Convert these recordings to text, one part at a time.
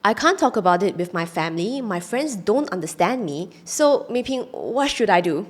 I can't talk about it with my family, my friends don't understand me, so maybe what should I do?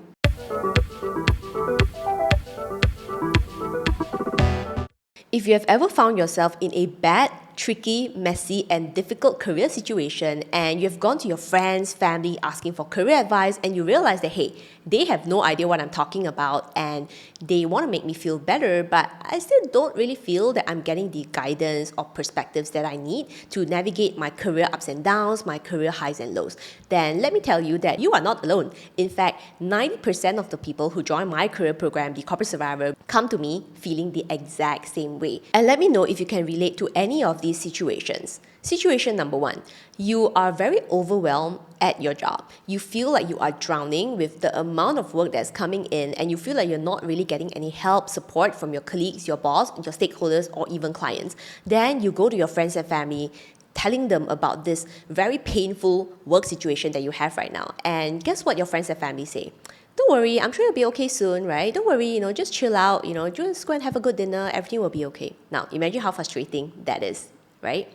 If you have ever found yourself in a bad, tricky, messy, and difficult career situation, and you've gone to your friends, family asking for career advice, and you realize that, hey, they have no idea what I'm talking about, and they want to make me feel better, but I still don't really feel that I'm getting the guidance or perspectives that I need to navigate my career ups and downs, my career highs and lows, then let me tell you that you are not alone. In fact, 90% of the people who join my career program, the Corporate Survivor, come to me feeling the exact same way. And let me know if you can relate to any of these situations. Situation number one, you are very overwhelmed at your job. You feel like you are drowning with the amount of work that's coming in, and you feel like you're not really getting any help, support from your colleagues, your boss, your stakeholders, or even clients. Then you go to your friends and family, telling them about this very painful work situation that you have right now. And guess what your friends and family say? Don't worry, I'm sure you'll be okay soon, right? Don't worry, just chill out, just go and have a good dinner, everything will be okay. Now, imagine how frustrating that is, right?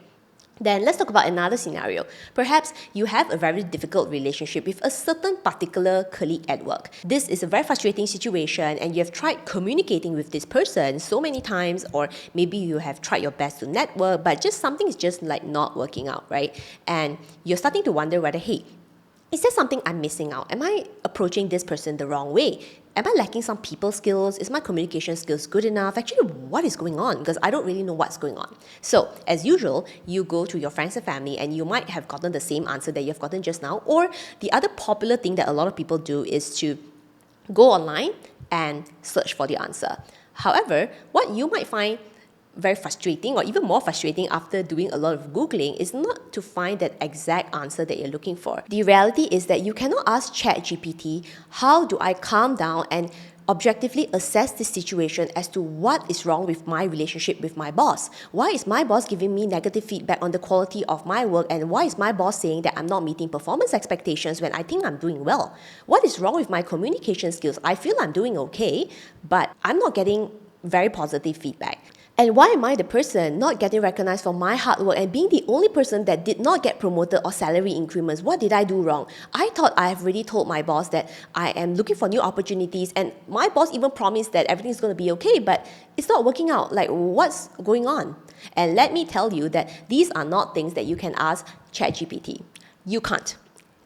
Then let's talk about another scenario. Perhaps you have a very difficult relationship with a certain particular colleague at work. This is a very frustrating situation, and you have tried communicating with this person so many times, or maybe you have tried your best to network, but just something is just like not working out, right? And you're starting to wonder whether, hey, is there something I'm missing out? Am I approaching this person the wrong way? Am I lacking some people skills? Is my communication skills good enough? Actually, what is going on? Because I don't really know what's going on. So, as usual, you go to your friends and family, and you might have gotten the same answer that you've gotten just now. Or the other popular thing that a lot of people do is to go online and search for the answer. However, what you might find very frustrating, or even more frustrating after doing a lot of Googling, is not to find that exact answer that you're looking for. The reality is that you cannot ask ChatGPT, how do I calm down and objectively assess the situation as to what is wrong with my relationship with my boss? Why is my boss giving me negative feedback on the quality of my work? And why is my boss saying that I'm not meeting performance expectations when I think I'm doing well? What is wrong with my communication skills? I feel I'm doing okay, but I'm not getting very positive feedback. And why am I the person not getting recognized for my hard work and being the only person that did not get promoted or salary increments? What did I do wrong? I thought I have already told my boss that I am looking for new opportunities, and my boss even promised that everything's going to be okay, but it's not working out. Like, what's going on? And let me tell you that these are not things that you can ask ChatGPT. You can't.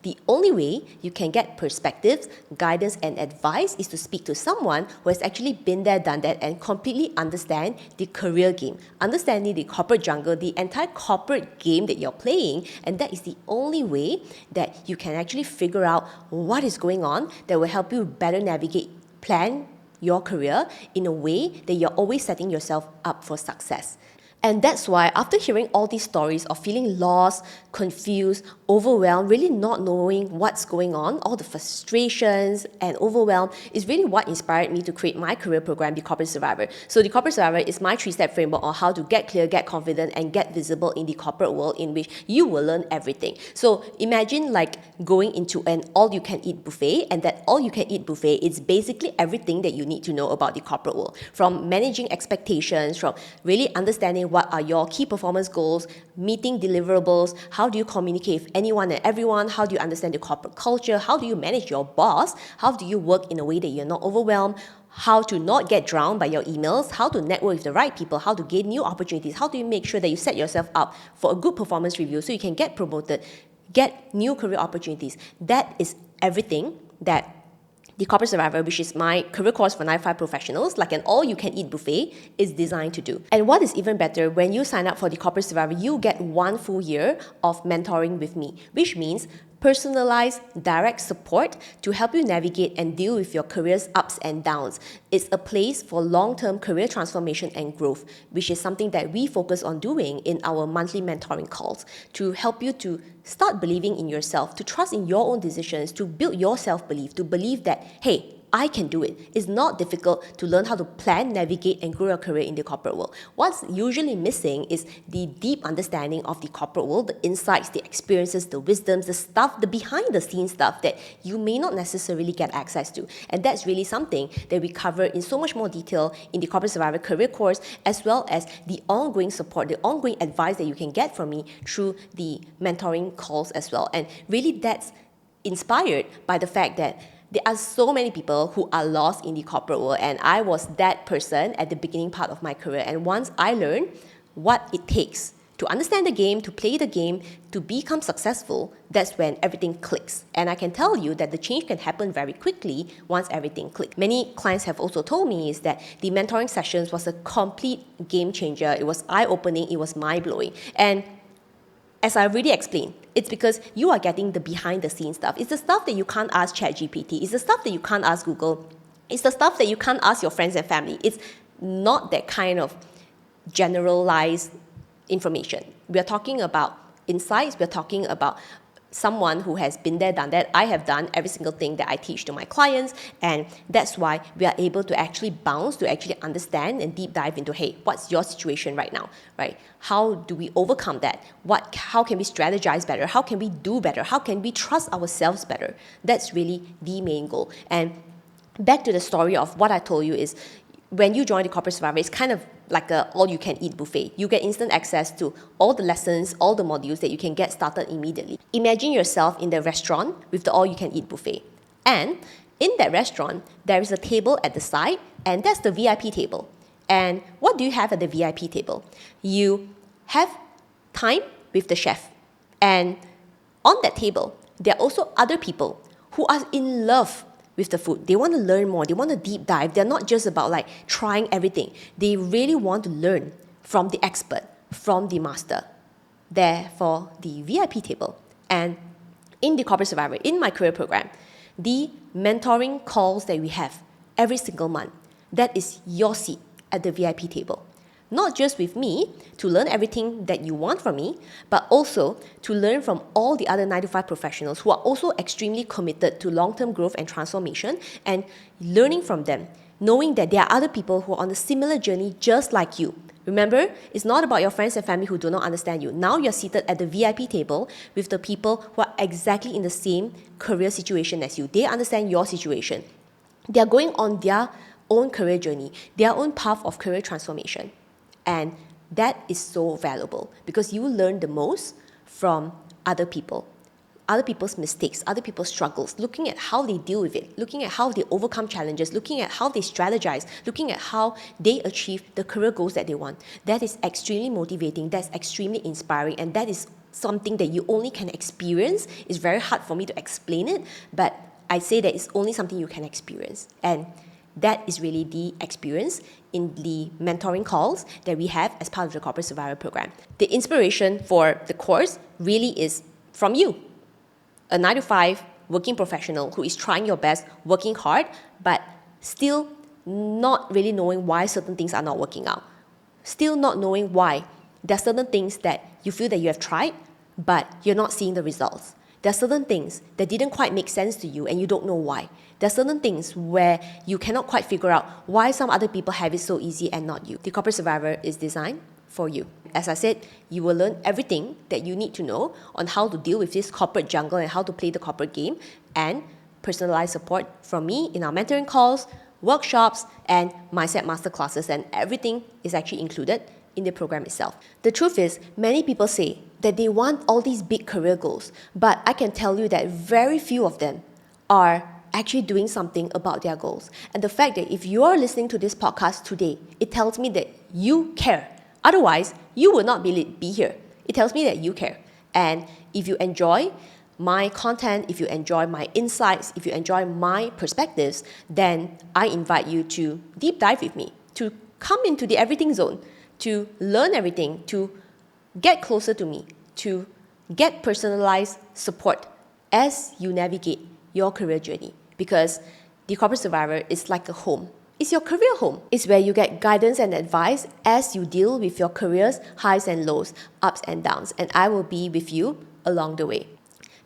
The only way you can get perspectives, guidance, and advice is to speak to someone who has actually been there, done that, and completely understand the career game, understanding the corporate jungle, the entire corporate game that you're playing. And that is the only way that you can actually figure out what is going on that will help you better navigate, plan your career in a way that you're always setting yourself up for success. And that's why, after hearing all these stories of feeling lost, confused, overwhelmed, really not knowing what's going on, all the frustrations and overwhelm is really what inspired me to create my career program, The Corporate Survivor. So The Corporate Survivor is my 3-step framework on how to get clear, get confident, and get visible in the corporate world, in which you will learn everything. So imagine like going into an all-you-can-eat buffet, and that all-you-can-eat buffet is basically everything that you need to know about the corporate world, from managing expectations, from really understanding what are your key performance goals, meeting deliverables, how do you communicate with anyone and everyone, how do you understand the corporate culture, how do you manage your boss, how do you work in a way that you're not overwhelmed, how to not get drowned by your emails, how to network with the right people, how to gain new opportunities, how do you make sure that you set yourself up for a good performance review so you can get promoted, get new career opportunities. That is everything that The Corporate Survivor, which is my career course for 9-to-5 professionals, like an all-you-can-eat buffet, is designed to do. And what is even better, when you sign up for The Corporate Survivor, you get 1 full year of mentoring with me, which means personalized, direct support to help you navigate and deal with your career's ups and downs. It's a place for long-term career transformation and growth, which is something that we focus on doing in our monthly mentoring calls to help you to start believing in yourself, to trust in your own decisions, to build your self-belief, to believe that, hey, I can do it. It's not difficult to learn how to plan, navigate, and grow your career in the corporate world. What's usually missing is the deep understanding of the corporate world, the insights, the experiences, the wisdoms, the stuff, the behind the scenes stuff that you may not necessarily get access to. And that's really something that we cover in so much more detail in the Corporate Survivor Career Course, as well as the ongoing support, the ongoing advice that you can get from me through the mentoring calls as well. And really that's inspired by the fact that there are so many people who are lost in the corporate world, and I was that person at the beginning part of my career. And once I learned what it takes to understand the game, to play the game, to become successful, that's when everything clicks. And I can tell you that the change can happen very quickly once everything clicks. Many clients have also told me is that the mentoring sessions was a complete game changer. It was eye-opening, it was mind-blowing. And as I already explained, it's because you are getting the behind the scenes stuff. It's the stuff that you can't ask ChatGPT. It's the stuff that you can't ask Google. It's the stuff that you can't ask your friends and family. It's not that kind of generalized information. We are talking about insights. We're talking about someone who has been there, done that. I have done every single thing that I teach to my clients, and that's why we are able to actually bounce, to actually understand and deep dive into, hey, what's your situation right now, right? How do we overcome that? How can we strategize better? How can we do better? How can we trust ourselves better? That's really the main goal. And back to the story of what I told you is, when you join the Corporate Survivor, it's kind of like a all-you-can-eat buffet. You get instant access to all the lessons, all the modules that you can get started immediately. Imagine yourself in the restaurant with the all-you-can-eat buffet. And in that restaurant, there is a table at the side, and that's the VIP table. And what do you have at the VIP table? You have time with the chef. And on that table, there are also other people who are in love with the food. They want to learn more. They want to deep dive. They're not just about like trying everything. They really want to learn from the expert, from the master. There for the VIP table. And in the Corporate Survivor, in my career program, the mentoring calls that we have every single month, that is your seat at the VIP table. Not just with me to learn everything that you want from me, but also to learn from all the other 9 to 5 professionals who are also extremely committed to long-term growth and transformation, and learning from them, knowing that there are other people who are on a similar journey just like you. Remember, it's not about your friends and family who do not understand you. Now you're seated at the VIP table with the people who are exactly in the same career situation as you. They understand your situation. They are going on their own career journey, their own path of career transformation. And that is so valuable because you learn the most from other people, other people's mistakes, other people's struggles, looking at how they deal with it, looking at how they overcome challenges, looking at how they strategize, looking at how they achieve the career goals that they want. That is extremely motivating, that's extremely inspiring, and that is something that you only can experience. It's very hard for me to explain it, but I say that it's only something you can experience. And that is really the experience in the mentoring calls that we have as part of the Corporate Survivor program. The inspiration for the course really is from you, a 9 to 5 working professional who is trying your best, working hard, but still not really knowing why certain things are not working out. Still not knowing why there are certain things that you feel that you have tried, but you're not seeing the results. There are certain things that didn't quite make sense to you and you don't know why. There are certain things where you cannot quite figure out why some other people have it so easy and not you. The Corporate Survivor is designed for you. As I said, you will learn everything that you need to know on how to deal with this corporate jungle and how to play the corporate game, and personalized support from me in our mentoring calls, workshops, and mindset masterclasses, and everything is actually included in the program itself. The truth is, many people say that they want all these big career goals, but I can tell you that very few of them are actually doing something about their goals. And the fact that if you are listening to this podcast today, it tells me that you care. Otherwise, you would not be here. It tells me that you care. And if you enjoy my content, if you enjoy my insights, if you enjoy my perspectives, then I invite you to deep dive with me, to come into the everything zone, to learn everything, to get closer to me, to get personalized support as you navigate your career journey. Because the Corporate Survivor is like a home. It's your career home. It's where you get guidance and advice as you deal with your career's highs and lows, ups and downs, and I will be with you along the way.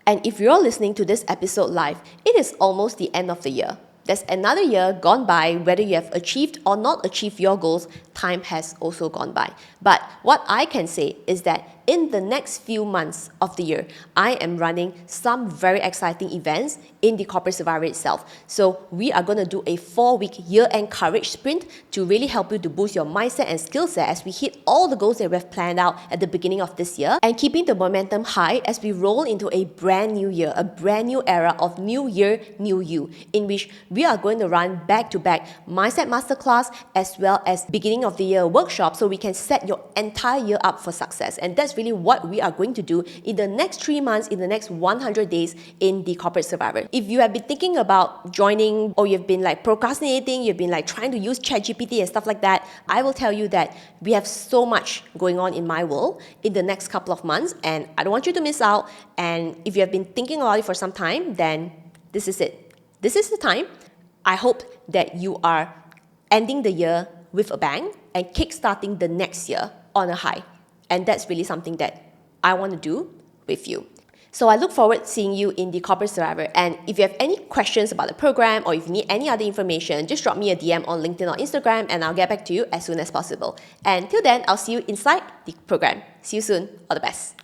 And if you're listening to this episode live, it is almost the end of the year. There's another year gone by, whether you have achieved or not achieved your goals, time has also gone by. But what I can say is that in the next few months of the year, I am running some very exciting events in the Corporate Survivor itself. So we are going to do a 4-week year-end courage sprint to really help you to boost your mindset and skill set as we hit all the goals that we have planned out at the beginning of this year, and keeping the momentum high as we roll into a brand new year, a brand new era of new year, new you, in which we are going to run back-to-back Mindset Masterclass as well as beginning of the year workshop so we can set your entire year up for success. And that's really what we are going to do in the next 3 months, in the next 100 days in the Corporate Survivor. If you have been thinking about joining, or you've been like procrastinating, you've been like trying to use ChatGPT and stuff like that, I will tell you that we have so much going on in my world in the next couple of months, and I don't want you to miss out. And if you have been thinking about it for some time, then this is it. This is the time. I hope that you are ending the year with a bang and kickstarting the next year on a high. And that's really something that I want to do with you. So I look forward to seeing you in the Corporate Survivor. And if you have any questions about the program, or if you need any other information, just drop me a DM on LinkedIn or Instagram and I'll get back to you as soon as possible. And till then, I'll see you inside the program. See you soon. All the best.